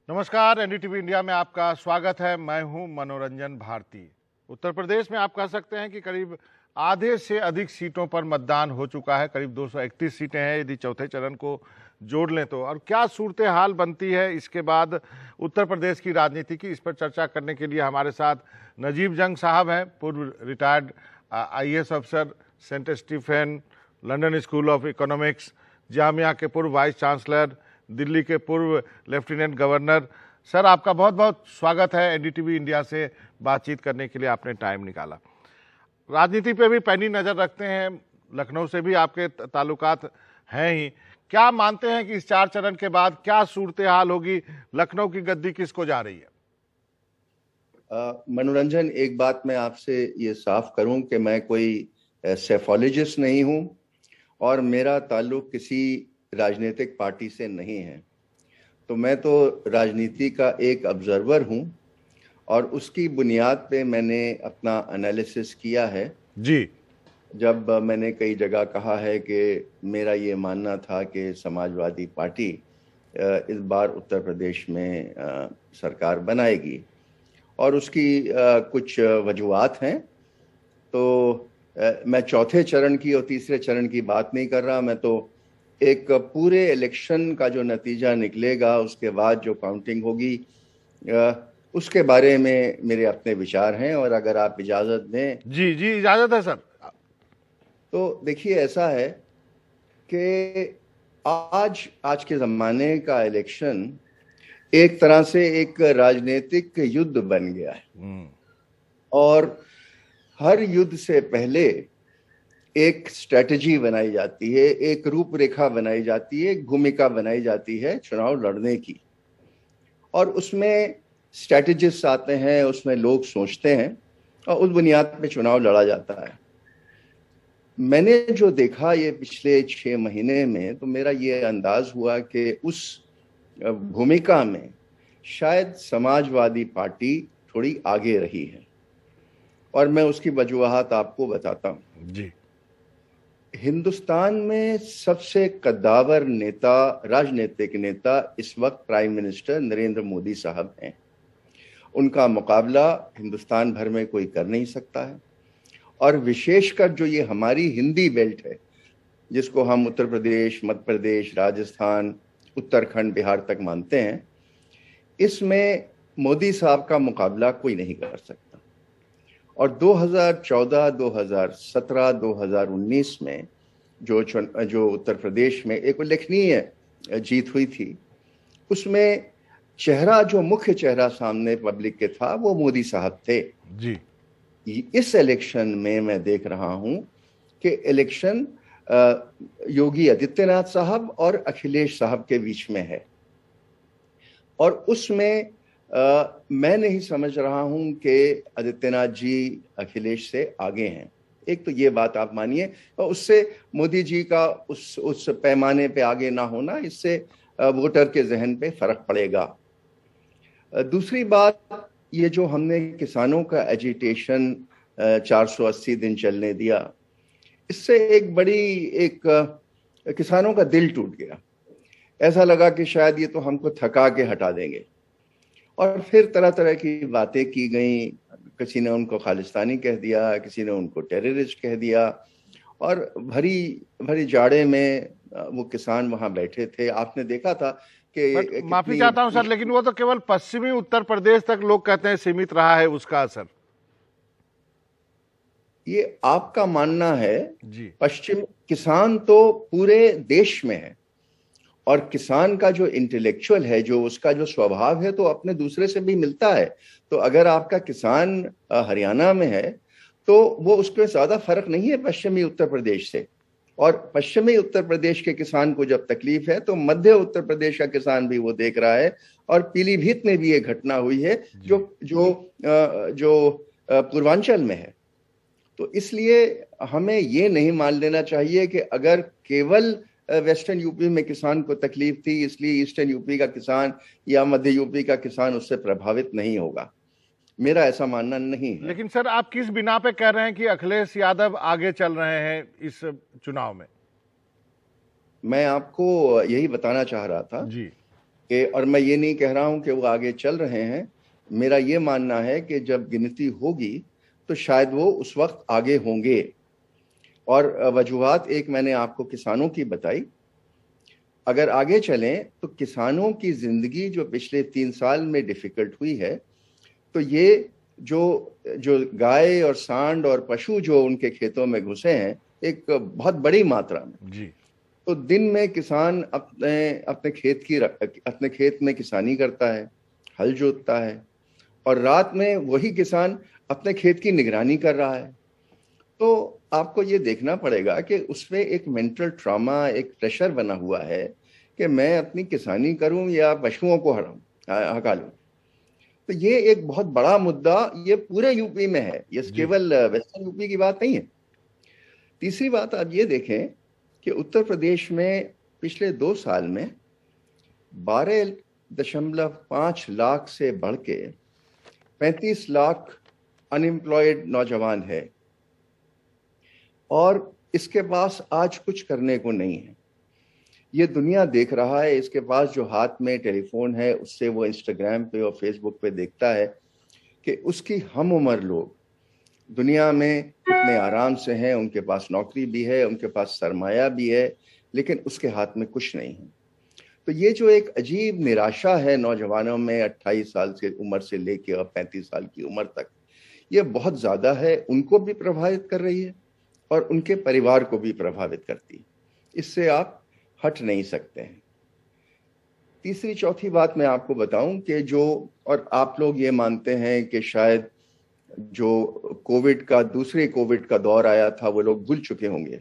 नमस्कार, NDTV India में आपका स्वागत है। मैं हूं मनोरंजन भारती। उत्तर प्रदेश में आप कह सकते हैं कि करीब आधे से अधिक सीटों पर मतदान हो चुका है। करीब 231 सीटें हैं यदि चौथे चरण को जोड़ लें तो। और क्या सूरत हाल बनती है इसके बाद उत्तर प्रदेश की राजनीति की, इस पर चर्चा करने के लिए हमारे साथ नजीब जंग साहब हैं, पूर्व रिटायर्ड आईएएस अफसर, Saint Stephen, London School of Economics, Jamia के पूर्व वाइस चांसलर, दिल्ली के पूर्व लेफ्टिनेंट गवर्नर। सर, आपका बहुत बहुत स्वागत है। एनडीटीवी इंडिया से बातचीत करने के लिए आपने टाइम निकाला। राजनीति पे भी पैनी नज़र रखते हैं, लखनऊ से भी आपके ताल्लुकात हैं ही। क्या मानते हैं कि इस 4 चरण के बाद क्या सूरत हाल होगी? लखनऊ की गद्दी किसको जा रही है? मनोरंजन, एक बात मैं आपसे ये साफ करूं कि मैं कोई सेफोलॉजिस्ट नहीं हूं और मेरा ताल्लुक किसी राजनीतिक पार्टी से नहीं है। तो मैं तो राजनीति का एक ऑब्जर्वर हूं और उसकी बुनियाद पे मैंने अपना एनालिसिस किया है। जी, जब मैंने कई जगह कहा है कि मेरा ये मानना था कि समाजवादी पार्टी इस बार उत्तर प्रदेश में सरकार बनाएगी और उसकी कुछ वजूहात हैं। तो मैं चौथे चरण की और तीसरे चरण की बात नहीं कर रहा, मैं तो एक पूरे इलेक्शन का जो नतीजा निकलेगा उसके बाद जो काउंटिंग होगी उसके बारे में मेरे अपने विचार हैं। और अगर आप इजाज़त दें। जी जी, इजाज़त है सर। तो देखिए, ऐसा है कि आज के ज़माने का इलेक्शन एक तरह से एक राजनीतिक युद्ध बन गया है और हर युद्ध से पहले एक स्ट्रेटजी बनाई जाती है, एक रूपरेखा बनाई जाती है, एक भूमिका बनाई जाती है चुनाव लड़ने की। और उसमें स्ट्रेटजिस्ट आते हैं, उसमें लोग सोचते हैं और उस बुनियाद पे चुनाव लड़ा जाता है। मैंने जो देखा ये पिछले 6 महीने में, तो मेरा ये अंदाज हुआ कि उस भूमिका में शायद समाजवादी पार्टी थोड़ी आगे रही है और मैं उसकी वजूहात आपको बताता हूँ। जी, हिंदुस्तान में सबसे कद्दावर नेता, राजनीतिक नेता इस वक्त प्राइम मिनिस्टर नरेंद्र मोदी साहब हैं। उनका मुकाबला हिंदुस्तान भर में कोई कर नहीं सकता है। और विशेषकर जो ये हमारी हिंदी बेल्ट है, जिसको हम उत्तर प्रदेश, मध्य प्रदेश, राजस्थान, उत्तराखंड, बिहार तक मानते हैं, इसमें मोदी साहब का मुकाबला कोई नहीं कर सकता। और 2014, 2017, 2019 में जो उत्तर प्रदेश में एक उल्लेखनीय जीत हुई थी, उसमें जो मुख्य चेहरा सामने पब्लिक के था वो मोदी साहब थे। जी, इस इलेक्शन में मैं देख रहा हूं कि इलेक्शन योगी आदित्यनाथ साहब और अखिलेश साहब के बीच में है और उसमें मैं नहीं समझ रहा हूं कि आदित्यनाथ जी अखिलेश से आगे हैं। एक तो ये बात आप मानिए, और उससे मोदी जी का उस पैमाने पे आगे ना होना, इससे वोटर के जहन पे फर्क पड़ेगा। दूसरी बात, ये जो हमने किसानों का एजिटेशन 480 दिन चलने दिया, इससे एक किसानों का दिल टूट गया। ऐसा लगा कि शायद ये तो हमको थका के हटा देंगे और फिर तरह तरह की बातें की गई। किसी ने उनको खालिस्तानी कह दिया, किसी ने उनको टेररिस्ट कह दिया और भरी जाड़े में वो किसान वहां बैठे थे। आपने देखा था कि माफी चाहता हूं सर, लेकिन वो तो केवल पश्चिमी उत्तर प्रदेश तक लोग कहते हैं सीमित रहा है उसका असर। ये आपका मानना है जी, पश्चिम किसान तो पूरे देश में है और किसान का जो इंटेलेक्चुअल है, जो उसका जो स्वभाव है, तो अपने दूसरे से भी मिलता है। तो अगर आपका किसान हरियाणा में है तो वो उसके ज्यादा फर्क नहीं है पश्चिमी उत्तर प्रदेश से। और पश्चिमी उत्तर प्रदेश के किसान को जब तकलीफ है तो मध्य उत्तर प्रदेश का किसान भी वो देख रहा है। और पीलीभीत में भी ये घटना हुई है जो पूर्वांचल में है। तो इसलिए हमें ये नहीं मान लेना चाहिए कि अगर केवल वेस्टर्न यूपी में किसान को तकलीफ थी इसलिए ईस्टर्न यूपी का किसान या मध्य यूपी का किसान उससे प्रभावित नहीं होगा। मेरा ऐसा मानना नहीं है। लेकिन सर, आप किस बिना पे कह रहे हैं कि अखिलेश यादव आगे चल रहे हैं इस चुनाव में? मैं आपको यही बताना चाह रहा था जी, कि, और मैं ये नहीं कह रहा हूं कि वो आगे चल रहे हैं, मेरा ये मानना है कि जब गिनती होगी तो शायद वो उस वक्त आगे होंगे। और वजूहात एक मैंने आपको किसानों की बताई। अगर आगे चलें तो किसानों की जिंदगी जो पिछले 3 साल में डिफिकल्ट हुई है, तो ये जो जो गाय और सांड और पशु जो उनके खेतों में घुसे हैं एक बहुत बड़ी मात्रा में जी। तो दिन में किसान अपने खेत में किसानी करता है, हल जोतता है, और रात में वही किसान अपने खेत की निगरानी कर रहा है। तो आपको ये देखना पड़ेगा कि उसमें एक मेंटल ट्रॉमा, एक प्रेशर बना हुआ है कि मैं अपनी किसानी करूं या पशुओं को हका लूं। तो ये एक बहुत बड़ा मुद्दा ये पूरे यूपी में है, ये केवल वेस्टर्न यूपी की बात नहीं है। तीसरी बात आप ये देखें कि उत्तर प्रदेश में पिछले 2 साल में 12.5 लाख से बढ़ के 35 लाख अनएम्प्लॉयड नौजवान है, और इसके पास आज कुछ करने को नहीं है। ये दुनिया देख रहा है, इसके पास जो हाथ में टेलीफोन है उससे वो इंस्टाग्राम पे और फेसबुक पे देखता है कि उसकी हम उम्र लोग दुनिया में इतने आराम से हैं, उनके पास नौकरी भी है, उनके पास सरमाया भी है, लेकिन उसके हाथ में कुछ नहीं है। तो ये जो एक अजीब निराशा है नौजवानों में 28 साल से उम्र से लेके और 35 साल की उम्र तक, ये बहुत ज्यादा है, उनको भी प्रभावित कर रही है और उनके परिवार को भी प्रभावित करती है। इससे आप हट नहीं सकते हैं। तीसरी चौथी बात मैं आपको बताऊं कि और आप लोग ये मानते हैं कि शायद जो दूसरे कोविड का दौर आया था वो लोग भूल चुके होंगे,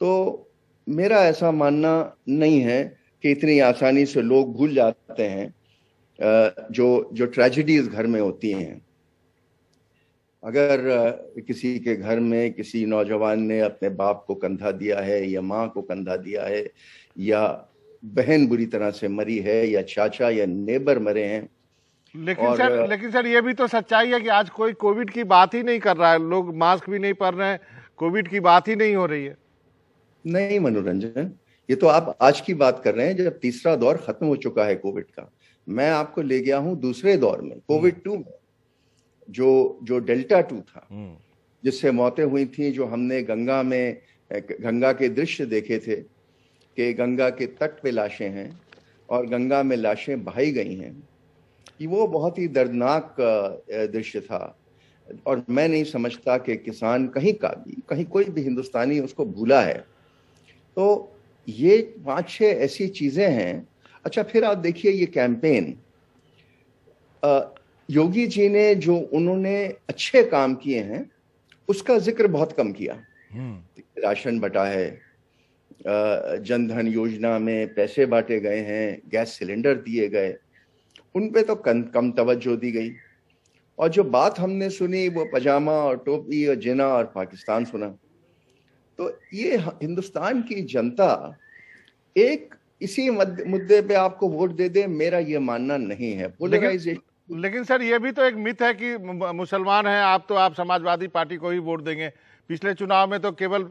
तो मेरा ऐसा मानना नहीं है कि इतनी आसानी से लोग भूल जाते हैं जो ट्रेजेडीज घर में होती हैं। अगर किसी के घर में किसी नौजवान ने अपने बाप को कंधा दिया है या माँ को कंधा दिया है, या बहन बुरी तरह से मरी है, या चाचा या नेबर मरे हैं, लेकिन सर ये भी तो सच्चाई है कि आज कोई कोविड की बात ही नहीं कर रहा है, लोग मास्क भी नहीं पहन रहे हैं, कोविड की बात ही नहीं हो रही है। नहीं मनोरंजन, ये तो आप आज की बात कर रहे हैं जब तीसरा दौर खत्म हो चुका है कोविड का। मैं आपको ले गया हूं दूसरे दौर में, कोविड 2 में, जो डेल्टा 2 था, जिससे मौतें हुई थी, जो हमने गंगा के दृश्य देखे थे कि गंगा के तट पे लाशें हैं और गंगा में लाशें बहाई गई हैं, कि वो बहुत ही दर्दनाक दृश्य था। और मैं नहीं समझता कि किसान कहीं कोई भी हिंदुस्तानी उसको भूला है। तो ये 5-6 ऐसी चीजें हैं। अच्छा, फिर आप देखिए ये कैंपेन, योगी जी ने जो उन्होंने अच्छे काम किए हैं उसका जिक्र बहुत कम किया। राशन बटा है, जनधन योजना में पैसे बांटे गए हैं, गैस सिलेंडर दिए गए, उन पे तो कम तवज्जो दी गई। और जो बात हमने सुनी वो पजामा और टोपी और जिना और पाकिस्तान सुना। तो ये हिंदुस्तान की जनता एक इसी मुद्दे पे आपको वोट दे दे, मेरा ये मानना नहीं है। पोलराइजेशन। लेकिन सर ये भी तो एक मिथ है कि मुसलमान हैं आप तो आप समाजवादी पार्टी को ही वोट देंगे। पिछले चुनाव में तो केवल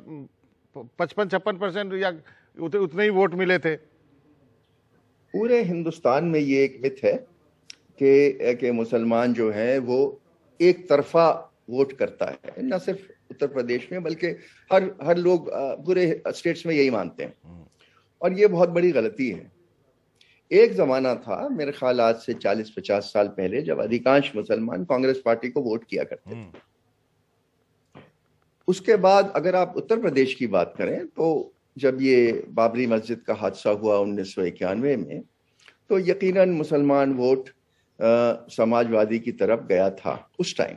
55-56% या उतने ही वोट मिले थे। पूरे हिंदुस्तान में ये एक मिथ है कि मुसलमान जो है वो एक तरफा वोट करता है, न सिर्फ उत्तर प्रदेश में बल्कि हर लोग पूरे स्टेट्स में यही मानते हैं, और ये बहुत बड़ी गलती है। एक जमाना था, मेरे ख्याल आज से 40-50 साल पहले, जब अधिकांश मुसलमान कांग्रेस पार्टी को वोट किया करते थे। उसके बाद अगर आप उत्तर प्रदेश की बात करें तो जब ये बाबरी मस्जिद का हादसा हुआ 1991 में, तो यकीनन मुसलमान वोट समाजवादी की तरफ गया था उस टाइम।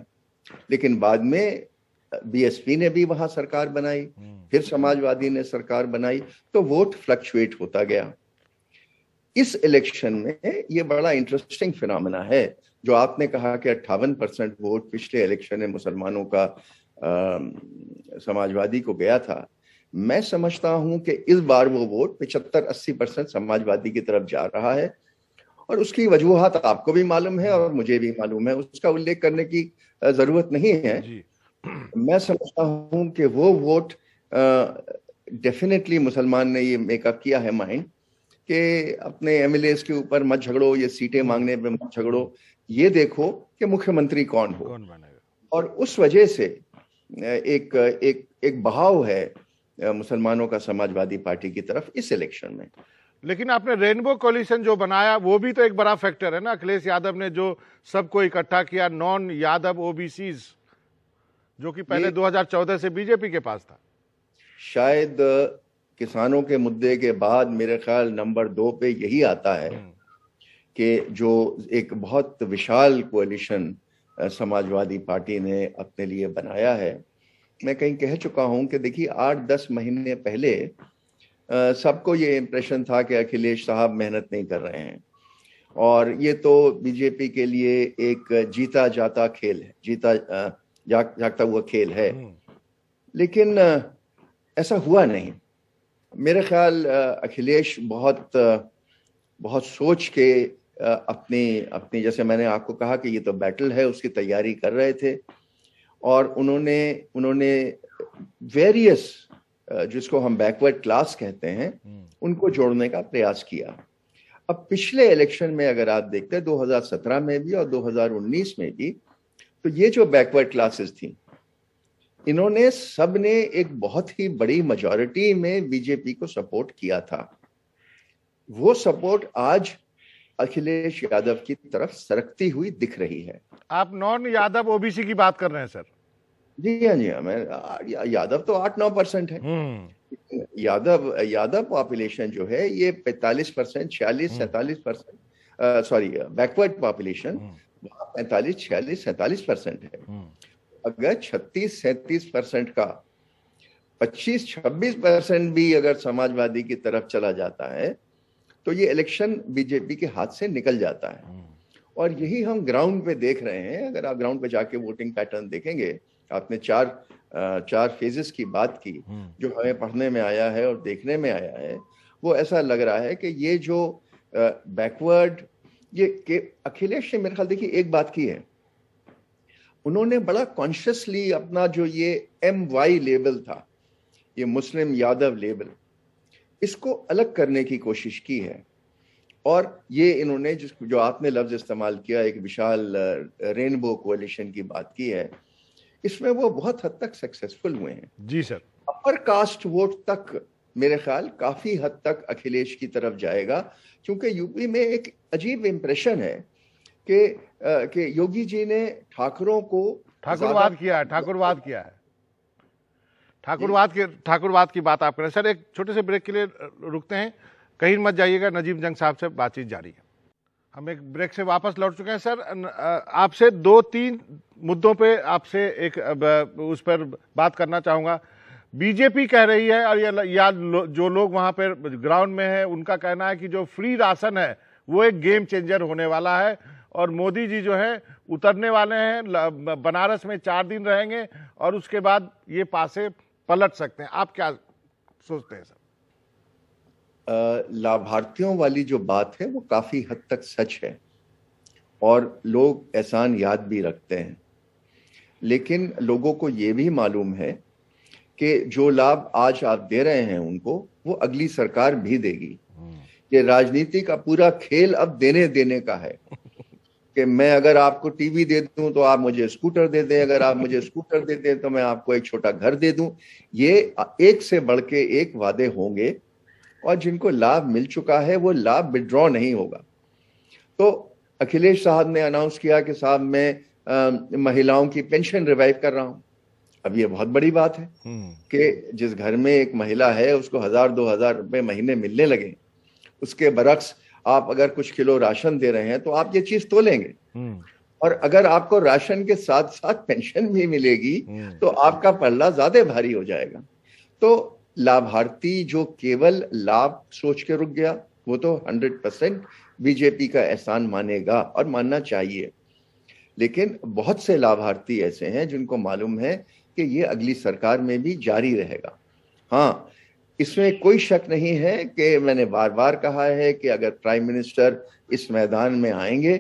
लेकिन बाद में बीएसपी ने भी वहां सरकार बनाई, फिर समाजवादी ने सरकार बनाई, तो वोट फ्लक्चुएट होता गया। इस इलेक्शन में ये बड़ा इंटरेस्टिंग फिनोमेना है जो आपने कहा कि 58% वोट पिछले इलेक्शन में मुसलमानों का समाजवादी को गया था। मैं समझता हूं कि इस बार वो वोट 75-80% समाजवादी की तरफ जा रहा है, और उसकी वजूहात आपको भी मालूम है और मुझे भी मालूम है, उसका उल्लेख करने की जरूरत नहीं है। मैं समझता हूं कि वो वोट डेफिनेटली मुसलमान ने ये मेकअप किया है माइंड कि अपने एमएलएस के ऊपर मत झगड़ो, ये सीटें मांगने पे मत झगड़ो, ये देखो कि मुख्यमंत्री कौन हो। कौन बनेगा। और उस वजह से एक एक एक बहाव है मुसलमानों का समाजवादी पार्टी की तरफ इस इलेक्शन में। लेकिन आपने रेनबो कोलिशन जो बनाया वो भी तो एक बड़ा फैक्टर है ना। अखिलेश यादव ने जो सबको इकट्ठा किया, नॉन यादव ओबीसीज, जो कि पहले 2014 से बीजेपी के पास था। शायद किसानों के मुद्दे के बाद मेरे ख्याल नंबर 2 पे यही आता है कि जो एक बहुत विशाल कोalition समाजवादी पार्टी ने अपने लिए बनाया है। मैं कहीं कह चुका हूं कि देखिए 8-10 महीने पहले सबको ये इम्प्रेशन था कि अखिलेश साहब मेहनत नहीं कर रहे हैं और ये तो बीजेपी के लिए एक जीता जाता खेल है, जागता हुआ खेल है। लेकिन ऐसा हुआ नहीं। मेरे ख्याल अखिलेश बहुत सोच के अपनी जैसे मैंने आपको कहा कि ये तो बैटल है, उसकी तैयारी कर रहे थे और उन्होंने वेरियस जिसको हम बैकवर्ड क्लास कहते हैं उनको जोड़ने का प्रयास किया। अब पिछले इलेक्शन में अगर आप देखते हैं 2017 में भी और 2019 में भी, तो ये जो बैकवर्ड क्लासेस थी इन्होंने सबने एक बहुत ही बड़ी मेजॉरिटी में बीजेपी को सपोर्ट किया था। वो सपोर्ट आज अखिलेश यादव की तरफ सरकती हुई दिख रही है। आप नॉन यादव ओबीसी की बात कर रहे हैं सर? जी हाँ, मैं यादव तो 8-9% है। यादव पॉपुलेशन जो है ये 45%, 46-47%, सॉरी बैकवर्ड पॉपुलेशन 45, 46, 47% है। अगर 36-37% का 25-26% भी अगर समाजवादी की तरफ चला जाता है तो ये इलेक्शन बीजेपी के हाथ से निकल जाता है। और यही हम ग्राउंड पे देख रहे हैं। अगर आप ग्राउंड पे जाके वोटिंग पैटर्न देखेंगे, आपने चार फेजेस की बात की, जो हमें पढ़ने में आया है और देखने में आया है, वो ऐसा लग रहा है कि ये जो बैकवर्ड ये अखिलेश ने मेरे ख्याल देखिए एक बात की है, उन्होंने बड़ा कॉन्शियसली अपना जो ये MY लेबल था, ये मुस्लिम यादव लेबल, इसको अलग करने की कोशिश की है। और ये इन्होंने जो आपने लफ्ज इस्तेमाल किया, एक विशाल रेनबो कोalition की बात की है, इसमें वो बहुत हद तक सक्सेसफुल हुए हैं। जी सर। अपर कास्ट वोट तक मेरे ख्याल काफी हद तक अखिलेश की तरफ जाएगा, क्योंकि यूपी में एक अजीब इंप्रेशन है कि योगी जी ने ठाकुरों को ठाकुरवाद किया है। ठाकुरवाद की बात आप करें सर। एक छोटे से ब्रेक के लिए रुकते हैं, कहीं मत जाइएगा। नजीम जंग साहब से बातचीत जारी है। हम एक ब्रेक से वापस लौट चुके हैं सर। आपसे 2-3 मुद्दों पे आपसे एक उस पर बात करना चाहूंगा। बीजेपी कह रही है और जो लोग वहां पर ग्राउंड में है उनका कहना है कि जो फ्री राशन है वो एक गेम चेंजर होने वाला है और मोदी जी जो है उतरने वाले हैं, बनारस में 4 दिन रहेंगे और उसके बाद ये पासे पलट सकते हैं। आप क्या सोचते हैं सर? लाभार्थियों वाली जो बात है वो काफी हद तक सच है और लोग एहसान याद भी रखते हैं, लेकिन लोगों को ये भी मालूम है कि जो लाभ आज आप दे रहे हैं उनको वो अगली सरकार भी देगी। ये राजनीति का पूरा खेल अब देने देने का है कि मैं अगर आपको टीवी दे दूं तो आप मुझे स्कूटर दे दें, अगर आप मुझे स्कूटर दे दें तो मैं आपको एक छोटा घर दे दूं। ये एक से बढ़ के एक वादे होंगे और जिनको लाभ मिल चुका है वो लाभ विड्रॉ नहीं होगा। तो अखिलेश साहब ने अनाउंस किया कि साहब मैं महिलाओं की पेंशन रिवाइव कर रहा हूं। अब ये बहुत बड़ी बात है कि जिस घर में एक महिला है उसको 1000-2000 रुपए महीने मिलने लगे, उसके बरक्स आप अगर कुछ किलो राशन दे रहे हैं तो आप ये चीज तोलेंगे। और अगर आपको राशन के साथ साथ पेंशन भी मिलेगी तो आपका पल्ला ज्यादा भारी हो जाएगा। तो लाभार्थी जो केवल लाभ सोच के रुक गया वो तो 100% बीजेपी का एहसान मानेगा और मानना चाहिए। लेकिन बहुत से लाभार्थी ऐसे हैं जिनको मालूम है कि ये अगली सरकार में भी जारी रहेगा। हाँ, इसमें कोई शक नहीं है कि मैंने बार बार कहा है कि अगर प्राइम मिनिस्टर इस मैदान में आएंगे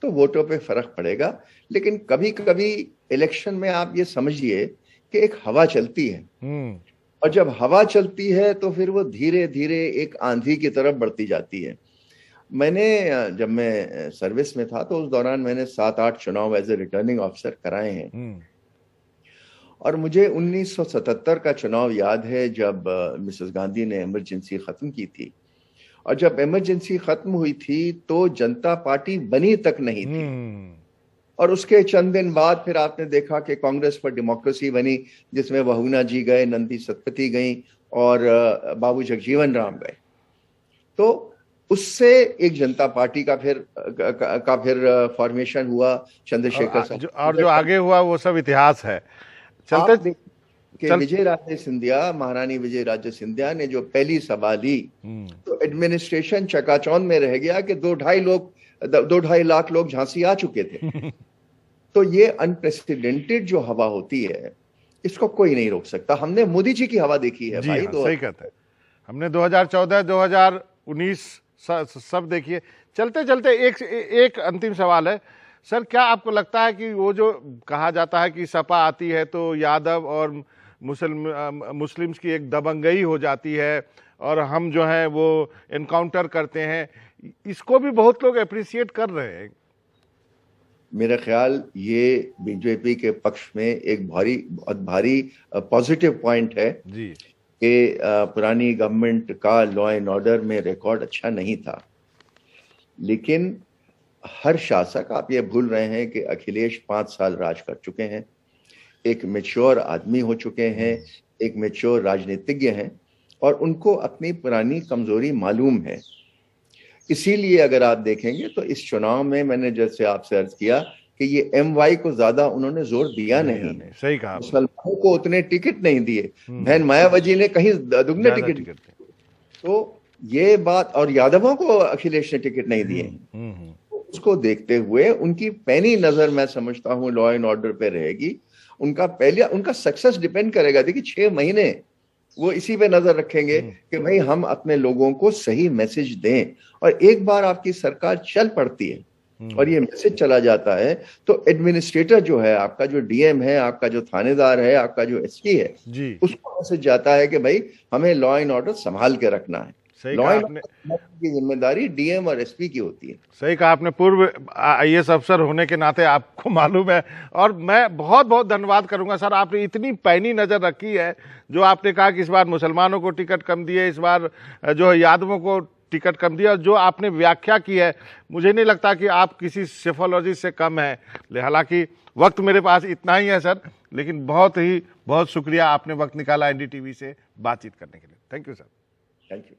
तो वोटों पे फर्क पड़ेगा। लेकिन कभी कभी इलेक्शन में आप ये समझिए कि एक हवा चलती है और जब हवा चलती है तो फिर वो धीरे धीरे एक आंधी की तरफ बढ़ती जाती है। मैंने जब मैं सर्विस में था तो उस दौरान मैंने 7-8 चुनाव एज ए रिटर्निंग ऑफिसर कराए हैं। और मुझे 1977 का चुनाव याद है, जब मिसेस गांधी ने इमरजेंसी खत्म की थी। और जब इमरजेंसी खत्म हुई थी तो जनता पार्टी बनी तक नहीं थी। और उसके चंद दिन बाद फिर आपने देखा कि कांग्रेस फॉर डेमोक्रेसी बनी, जिसमें वहुना जी गए, नंदी सतपथी गई और बाबू जगजीवन राम गए। तो उससे एक जनता पार्टी का फिर फॉर्मेशन हुआ। चंद्रशेखर और जो आगे हुआ वो सब इतिहास है। चलते विजय राजे सिंधिया, महारानी विजय राजे सिंधिया ने जो पहली सभा ली तो एडमिनिस्ट्रेशन चकाचौंध में रह गया कि 2-2.5 लाख लोग झांसी आ चुके थे। तो ये अनप्रेसिडेंटेड जो हवा होती है, इसको कोई नहीं रोक सकता। हमने मोदी जी की हवा देखी है भाई। हाँ, सही कहते हैं। हमने 2014, 2019 सब देखिए। चलते चलते एक अंतिम सवाल है सर, क्या आपको लगता है कि वो जो कहा जाता है कि सपा आती है तो यादव और मुस्लिम्स की एक दबंगई हो जाती है और हम जो है वो एनकाउंटर करते हैं, इसको भी बहुत लोग अप्रिशिएट कर रहे हैं? मेरा ख्याल ये बीजेपी के पक्ष में एक बहुत भारी पॉजिटिव पॉइंट है जी कि पुरानी गवर्नमेंट का लॉ एंड ऑर्डर में रिकॉर्ड अच्छा नहीं था। लेकिन हर शासक, आप ये भूल रहे हैं कि अखिलेश 5 साल राज कर चुके हैं, एक मैच्योर आदमी हो चुके हैं, एक मैच्योर राजनीतिज्ञ हैं और उनको अपनी पुरानी कमजोरी मालूम है। इसीलिए अगर आप देखेंगे तो इस चुनाव में मैंने जैसे आपसे अर्ज किया कि ये MY को ज्यादा उन्होंने जोर दिया नहीं। सही कहा। मुसलमानों को उतने टिकट नहीं दिए, बहन मायावती ने कहीं दुगने टिकट। तो ये बात, और यादवों को अखिलेश ने टिकट नहीं दिए। उसको देखते हुए उनकी पैनी नजर मैं समझता हूं लॉ एंड ऑर्डर पे रहेगी। उनका सक्सेस डिपेंड करेगा। देखिए 6 महीने वो इसी पे नजर रखेंगे कि भाई हम अपने लोगों को सही मैसेज दें। और एक बार आपकी सरकार चल पड़ती है और ये मैसेज चला जाता है तो एडमिनिस्ट्रेटर जो है, आपका जो DM है, आपका जो थानेदार है, आपका जो SP है जी, उसको मैसेज जाता है कि भाई हमें लॉ एंड ऑर्डर संभाल के रखना है। लॉ एंड ऑर्डर की जिम्मेदारी DM और SP की होती है। सही कहा आपने। पूर्व IAS अफसर होने के नाते आपको मालूम है। और मैं बहुत बहुत धन्यवाद करूंगा सर, आपने इतनी पैनी नजर रखी है। जो आपने कहा कि इस बार मुसलमानों को टिकट कम दिए, इस बार जो है यादवों को टिकट कम दिया, और जो आपने व्याख्या की है, मुझे नहीं लगता कि आप किसी सेफोलॉजिस्ट से कम है। हालांकि वक्त मेरे पास इतना ही है सर, लेकिन बहुत शुक्रिया आपने वक्त निकाला NDTV से बातचीत करने के लिए। Thank you sir. Thank you.